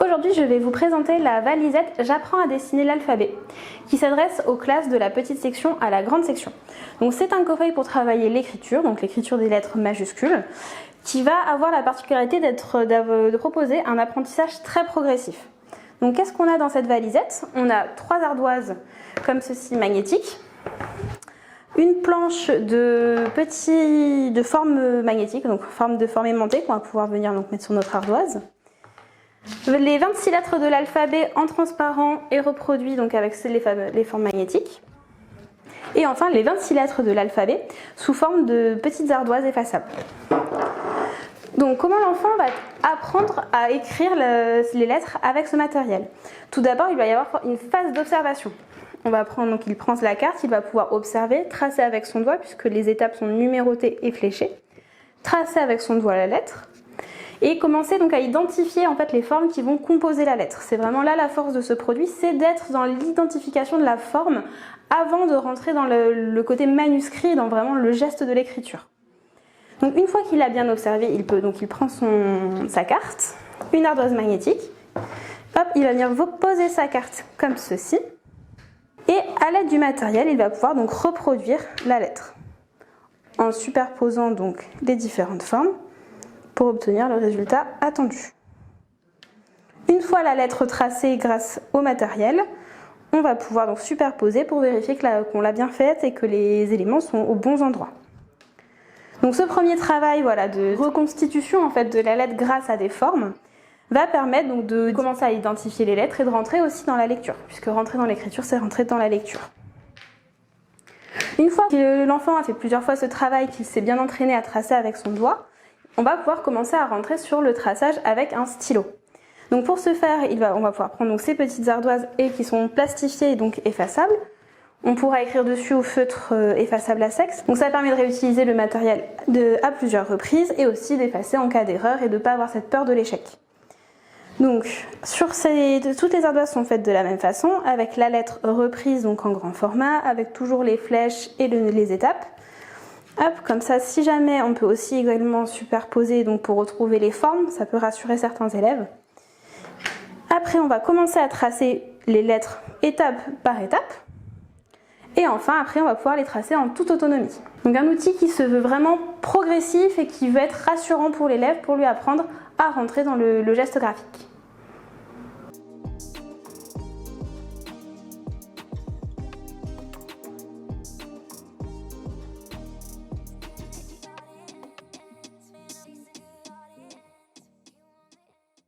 Aujourd'hui, je vais vous présenter la valisette J'apprends à dessiner l'alphabet qui s'adresse aux classes de la petite section à la grande section. Donc c'est un coffret pour travailler l'écriture, donc l'écriture des lettres majuscules, qui va avoir la particularité de proposer un apprentissage très progressif. Donc qu'est-ce qu'on a dans cette valisette? On a 3 ardoises comme ceci magnétiques, une planche de forme magnétique, donc forme aimantée qu'on va pouvoir venir mettre sur notre ardoise. Les 26 lettres de l'alphabet en transparent et reproduits donc avec les formes magnétiques. Et enfin les 26 lettres de l'alphabet sous forme de petites ardoises effaçables. Donc comment l'enfant va apprendre à écrire les lettres avec ce matériel? Tout d'abord, il va y avoir une phase d'observation. Il prend la carte, il va pouvoir observer, tracer avec son doigt puisque les étapes sont numérotées et fléchées, tracer avec son doigt la lettre et commencer donc à identifier en fait les formes qui vont composer la lettre. C'est vraiment là la force de ce produit, c'est d'être dans l'identification de la forme avant de rentrer dans le côté manuscrit, dans vraiment le geste de l'écriture. Donc une fois qu'il a bien observé, il prend sa carte, une ardoise magnétique, hop, il va venir poser sa carte comme ceci. Et à l'aide du matériel, il va pouvoir donc reproduire la lettre en superposant donc les différentes formes pour obtenir le résultat attendu. Une fois la lettre tracée grâce au matériel, on va pouvoir donc superposer pour vérifier qu'on l'a bien faite et que les éléments sont aux bons endroits. Donc ce premier travail de reconstitution en fait, de la lettre grâce à des formes va permettre donc de commencer à identifier les lettres et de rentrer aussi dans la lecture, puisque rentrer dans l'écriture, c'est rentrer dans la lecture. Une fois que l'enfant a fait plusieurs fois ce travail, qu'il s'est bien entraîné à tracer avec son doigt, on va pouvoir commencer à rentrer sur le traçage avec un stylo. Donc pour ce faire, on va pouvoir prendre ces petites ardoises qui sont plastifiées et donc effaçables. On pourra écrire dessus au feutre effaçable à sec. Donc ça permet de réutiliser le matériel à plusieurs reprises et aussi d'effacer en cas d'erreur et de ne pas avoir cette peur de l'échec. Donc toutes les ardoises sont faites de la même façon, avec la lettre reprise donc en grand format, avec toujours les flèches et les étapes. Hop, comme ça, si jamais on peut aussi également superposer donc pour retrouver les formes, ça peut rassurer certains élèves. Après, on va commencer à tracer les lettres étape par étape. Et enfin, après, on va pouvoir les tracer en toute autonomie. Donc un outil qui se veut vraiment progressif et qui veut être rassurant pour l'élève pour lui apprendre à rentrer dans le geste graphique.